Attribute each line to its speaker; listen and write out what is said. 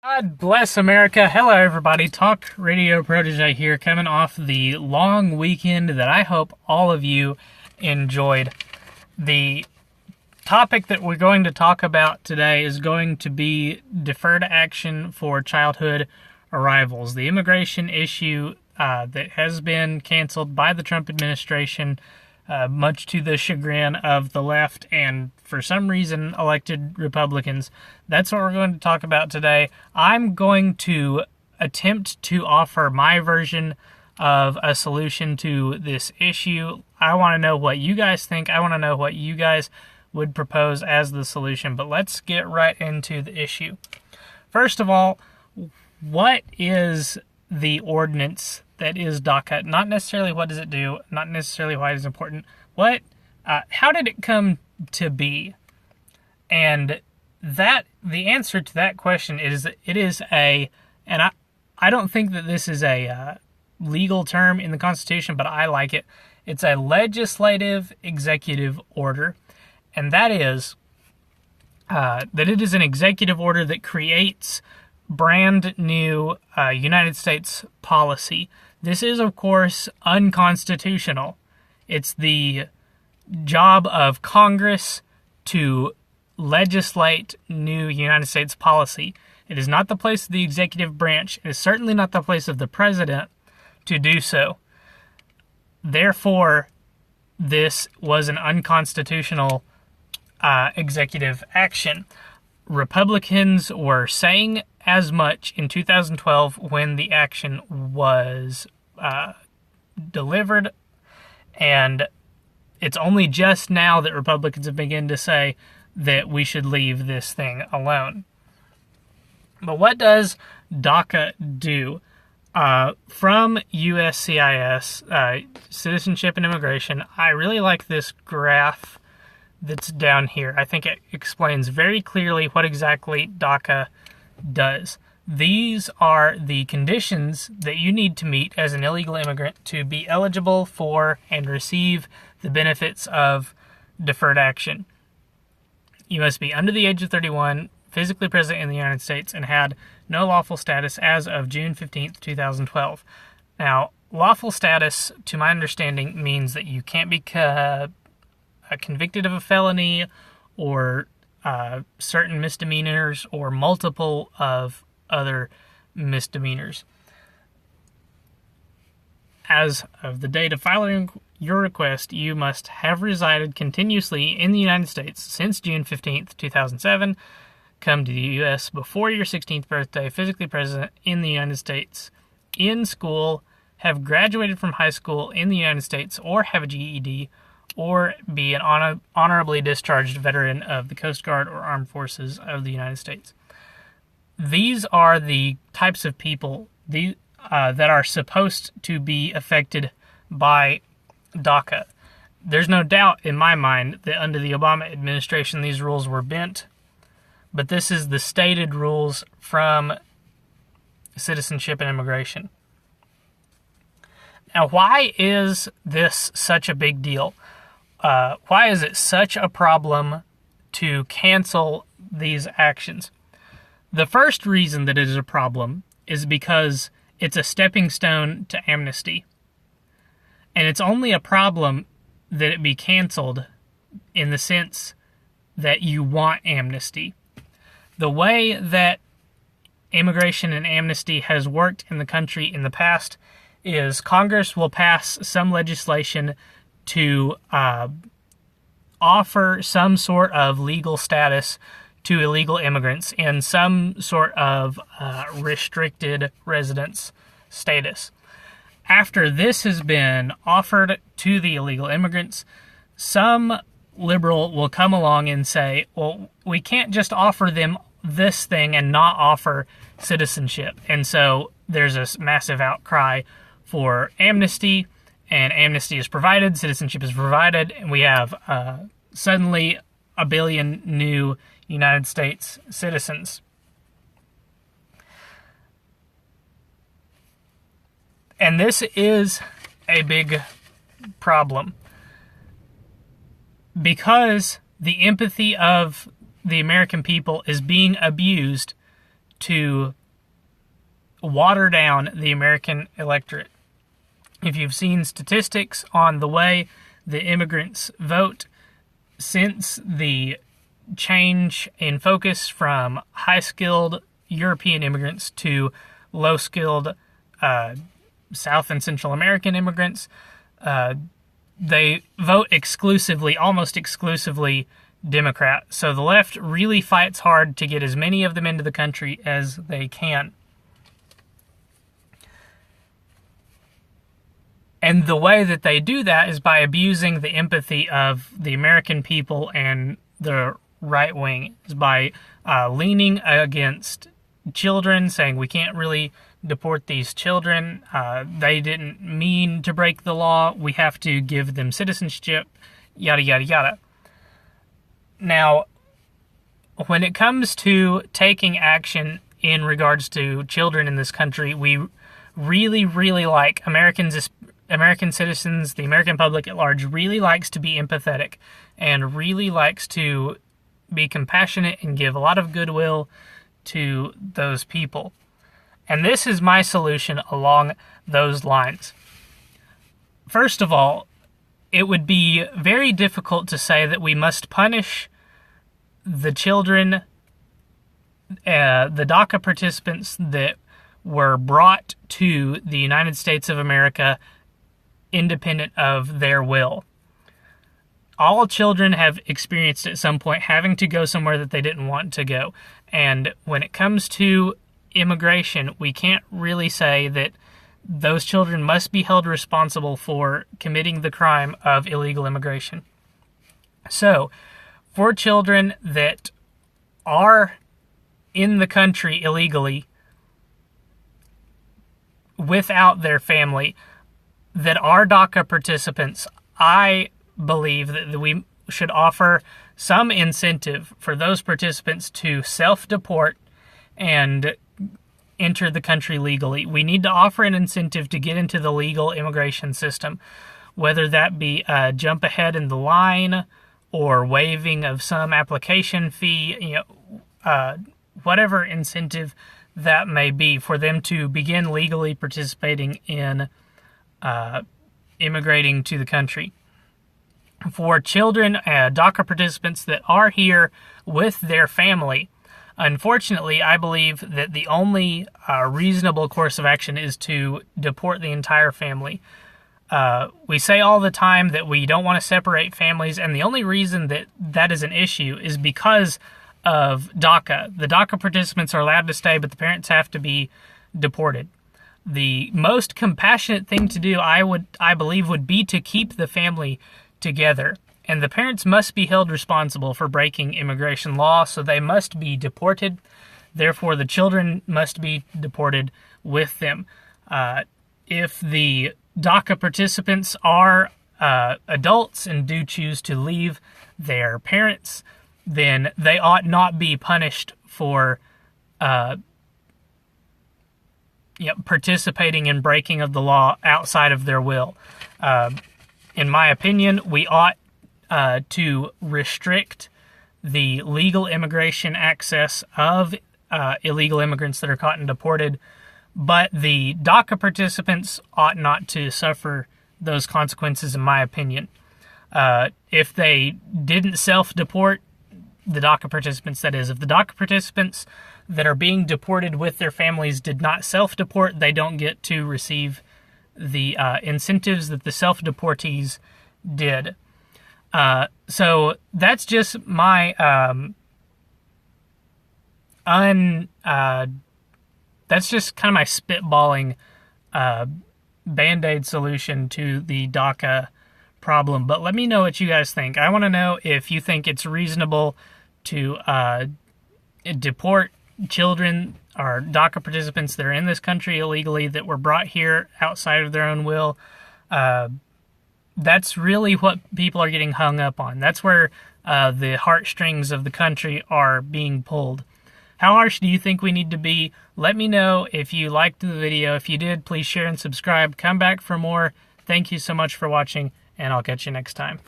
Speaker 1: God bless America. Hello, everybody. Talk Radio Protege here, coming off the long weekend that I hope all of you enjoyed. The topic that we're going to talk about today is going to be deferred action for childhood arrivals, the immigration issue that has been canceled by the Trump administration, much to the chagrin of the left and, for some reason, elected Republicans. That's what we're going to talk about today. I'm going to attempt to offer my version of a solution to this issue. I want to know what you guys think. I want to know what you guys would propose as the solution. But let's get right into the issue. First of all, what is the ordinance that is DACA? Not necessarily what does it do, not necessarily why it is important. How did it come to be? And the answer to that question is it is and I don't think that this is a legal term in the Constitution, but I like it. It's a legislative executive order, and that is that it is an executive order that creates brand new United States policy. This is, of course, unconstitutional. It's the job of Congress to legislate new United States policy. It is not the place of the executive branch. It is certainly not the place of the president to do so. Therefore, this was an unconstitutional executive action. Republicans were saying as much in 2012 when the action was delivered, and it's only just now that Republicans have begun to say that we should leave this thing alone. But what does DACA do? From USCIS, Citizenship and Immigration, I really like this graph that's down here. I think it explains very clearly what exactly DACA does. These are the conditions that you need to meet as an illegal immigrant to be eligible for and receive the benefits of deferred action. You must be under the age of 31, physically present in the United States, and had no lawful status as of June 15th, 2012. Now, lawful status, to my understanding, means that you can't be convicted of a felony or certain misdemeanors or multiple of other misdemeanors. As of the date of filing your request, you must have resided continuously in the United States since June 15th, 2007, come to the U.S. before your 16th birthday, physically present in the United States, in school, have graduated from high school in the United States, or have a GED, or be an honorably discharged veteran of the Coast Guard or Armed Forces of the United States. These are the types of people that are supposed to be affected by DACA. There's no doubt in my mind that under the Obama administration these rules were bent, but this is the stated rules from Citizenship and Immigration. Now, why is this such a big deal? Why is it such a problem to cancel these actions? The first reason that it is a problem is because it's a stepping stone to amnesty. And it's only a problem that it be canceled in the sense that you want amnesty. The way that immigration and amnesty has worked in the country in the past is Congress will pass some legislation to offer some sort of legal status to illegal immigrants in some sort of restricted residence status. After this has been offered to the illegal immigrants, some liberal will come along and say, well, we can't just offer them this thing and not offer citizenship. And so there's a massive outcry for amnesty, and amnesty is provided, citizenship is provided, and we have suddenly 1 billion new United States citizens. And this is a big problem because the empathy of the American people is being abused to water down the American electorate. If you've seen statistics on the way the immigrants vote since the change in focus from high-skilled European immigrants to low-skilled South and Central American immigrants, they vote exclusively, almost exclusively, Democrat. So the left really fights hard to get as many of them into the country as they can. And the way that they do that is by abusing the empathy of the American people and the right wing, is by leaning against children, saying we can't really deport these children. They didn't mean to break the law. We have to give them citizenship, yada, yada, yada. Now, when it comes to taking action in regards to children in this country, we really, really like American citizens, the American public at large, really likes to be empathetic and really likes to be compassionate and give a lot of goodwill to those people. And this is my solution along those lines. First of all, it would be very difficult to say that we must punish the children, the DACA participants that were brought to the United States of America independent of their will. All children have experienced at some point having to go somewhere that they didn't want to go. And when it comes to immigration, we can't really say that those children must be held responsible for committing the crime of illegal immigration. So, for children that are in the country illegally without their family, that are DACA participants, I believe that we should offer some incentive for those participants to self-deport and enter the country legally. We need to offer an incentive to get into the legal immigration system, whether that be a jump ahead in the line or waiving of some application fee, whatever incentive that may be for them to begin legally participating in immigrating to the country. For children, DACA participants that are here with their family, unfortunately, I believe that the only reasonable course of action is to deport the entire family. We say all the time that we don't want to separate families, and the only reason that that is an issue is because of DACA. The DACA participants are allowed to stay, but the parents have to be deported. The most compassionate thing to do, I believe, would be to keep the family together. And the parents must be held responsible for breaking immigration law, so they must be deported. Therefore, the children must be deported with them. If the DACA participants are adults and do choose to leave their parents, then they ought not be punished for participating in breaking of the law outside of their will. In my opinion, we ought to restrict the legal immigration access of illegal immigrants that are caught and deported, but the DACA participants ought not to suffer those consequences, in my opinion. If they didn't self-deport, the DACA participants, that is, if the DACA participants that are being deported with their families did not self-deport, they don't get to receive the incentives that the self-deportees did. So that's just my that's just kind of my spitballing Band-Aid solution to the DACA problem. But let me know what you guys think. I want to know if you think it's reasonable to deport children or DACA participants that are in this country illegally that were brought here outside of their own will. That's really what people are getting hung up on. That's where the heartstrings of the country are being pulled. How harsh do you think we need to be? Let me know if you liked the video. If you did, please share and subscribe. Come back for more. Thank you so much for watching, and I'll catch you next time.